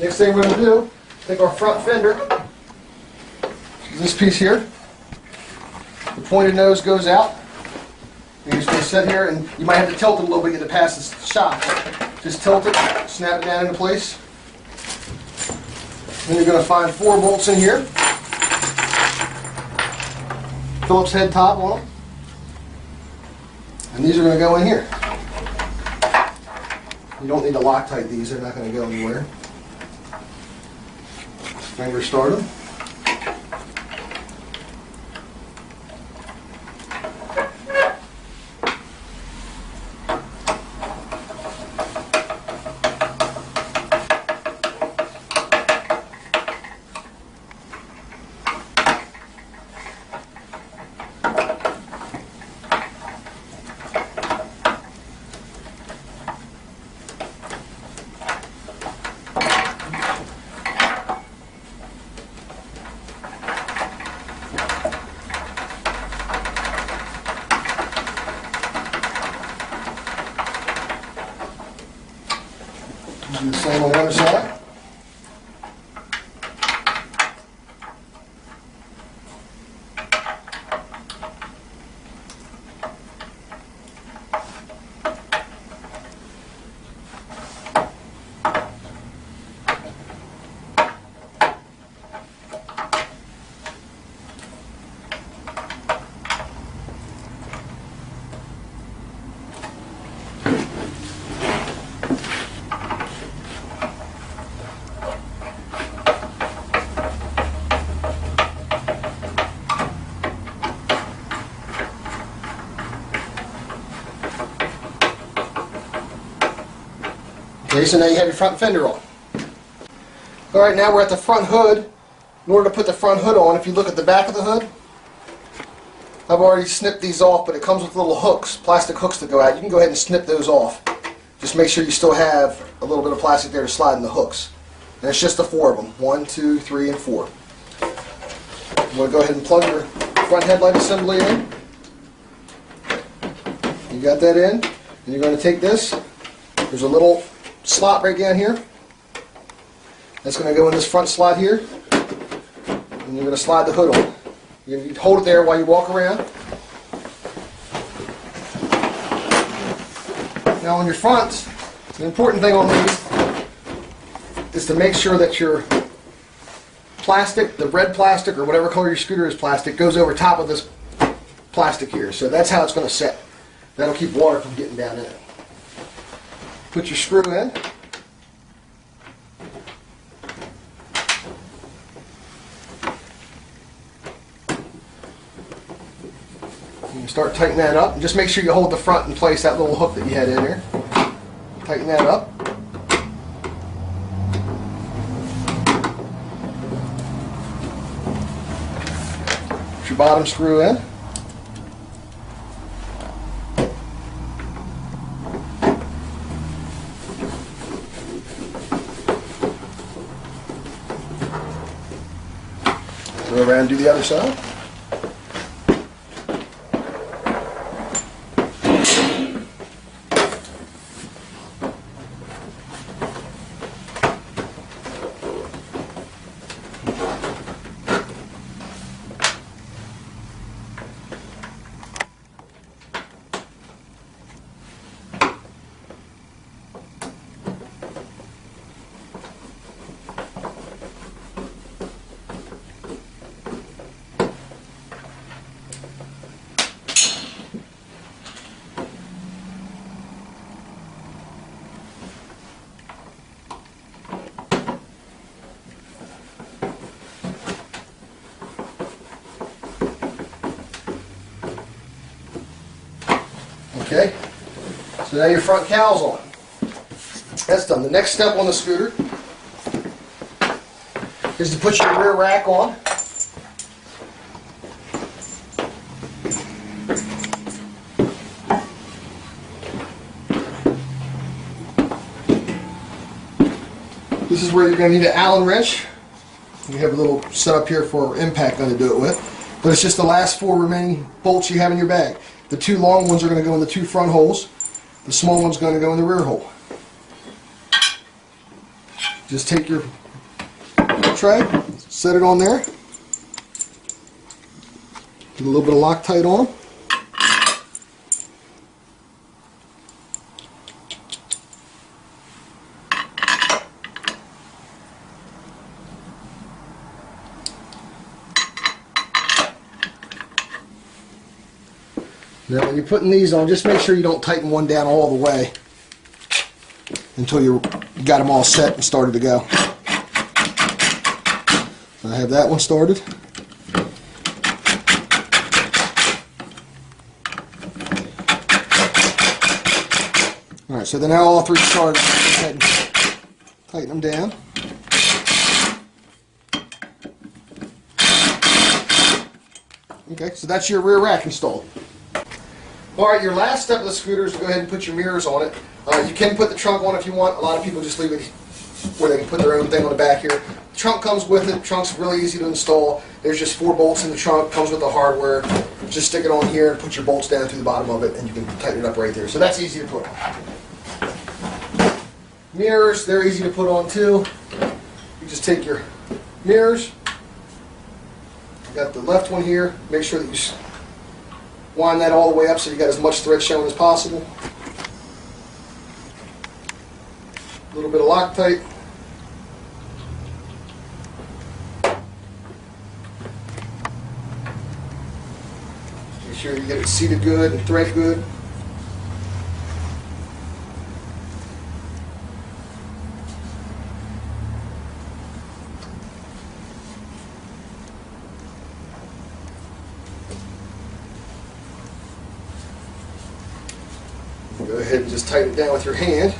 Next thing we're going to do, take our front fender, this piece here, the pointed nose goes out. You're just going to sit here, and you might have to tilt it a little bit to get it past the shock. Just tilt it, snap it down into place. Then you're going to find 4 bolts in here. Phillips head top on them. And these are going to go in here. You don't need to Loctite these, they're not going to go anywhere. Finger start them. Do the same on the other side. Okay, so now you have your front fender on. Alright, now we're at the front hood. In order to put the front hood on, if you look at the back of the hood, I've already snipped these off, but it comes with little hooks, plastic hooks that go out. You can go ahead and snip those off. Just make sure you still have a little bit of plastic there to slide in the hooks. And it's just the 4 of them. 1, 2, 3, and 4. I'm going to go ahead and plug your front headlight assembly in. You got that in. And you're going to take this. There's a little slot right down here. That's going to go in this front slot here. And you're going to slide the hood on. You're going to hold it there while you walk around. Now on your fronts, the important thing on these is to make sure that your plastic, the red plastic or whatever color your scooter is plastic, goes over top of this plastic here. So that's how it's going to set. That'll keep water from getting down in it. Put your screw in. You can start tightening that up. And just make sure you hold the front in place, that little hook that you had in there. Tighten that up. Put your bottom screw in. Go around and do the other side. Okay, so now your front cowl's on. That's done. The next step on the scooter is to put your rear rack on. This is where you're going to need an Allen wrench. You have a little setup here for impact gun to do it with. But it's just the last 4 remaining bolts you have in your bag. The 2 long ones are going to go in the 2 front holes. The small one's going to go in the rear hole. Just take your tray, set it on there, put a little bit of Loctite on. Now when you're putting these on, just make sure you don't tighten one down all the way until you got them all set and started to go. I have that one started. Alright, so then now all three started. Go ahead and tighten them down. Okay, so that's your rear rack installed. Alright, your last step of the scooter is to go ahead and put your mirrors on it. You can put the trunk on if you want. A lot of people just leave it where they can put their own thing on the back here. The trunk comes with it. The trunk's really easy to install. There's just 4 bolts in the trunk. Comes with the hardware. Just stick it on here and put your bolts down through the bottom of it and you can tighten it up right there. So that's easy to put on. Mirrors, they're easy to put on too. You just take your mirrors. You got the left one here. Make sure that you wind that all the way up so you got as much thread showing as possible. A little bit of Loctite. Make sure you get it seated good and thread good. Go ahead and just tighten it down with your hand.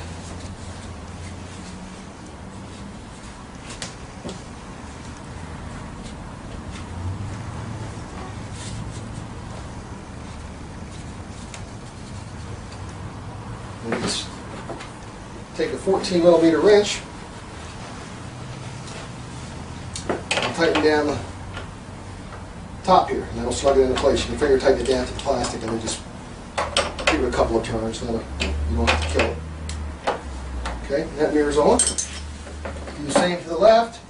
And just take a 14mm wrench and tighten down the top here, and that'll slug it into place. You can finger tighten it down to the plastic and then just give it a couple of turns so that you don't have to kill it. Okay, and that mirror's on. Do the same to the left.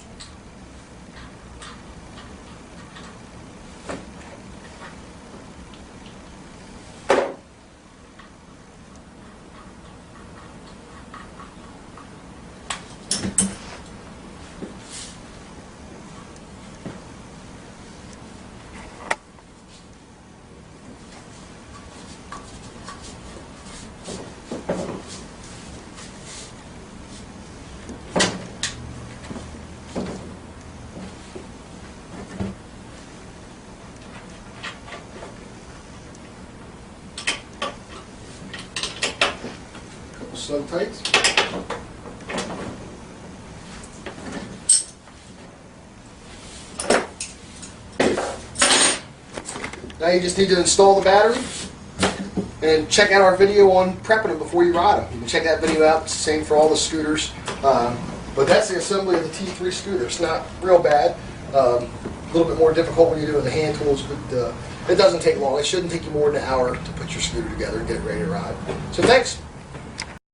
Slug tights. Now you just need to install the battery and check out our video on prepping them before you ride them. You can check that video out. It's the same for all the scooters. But that's the assembly of the T3 scooter. It's not real bad. A little bit more difficult when you're doing the hand tools, but it doesn't take long. It shouldn't take you more than an hour to put your scooter together and get it ready to ride. So thanks.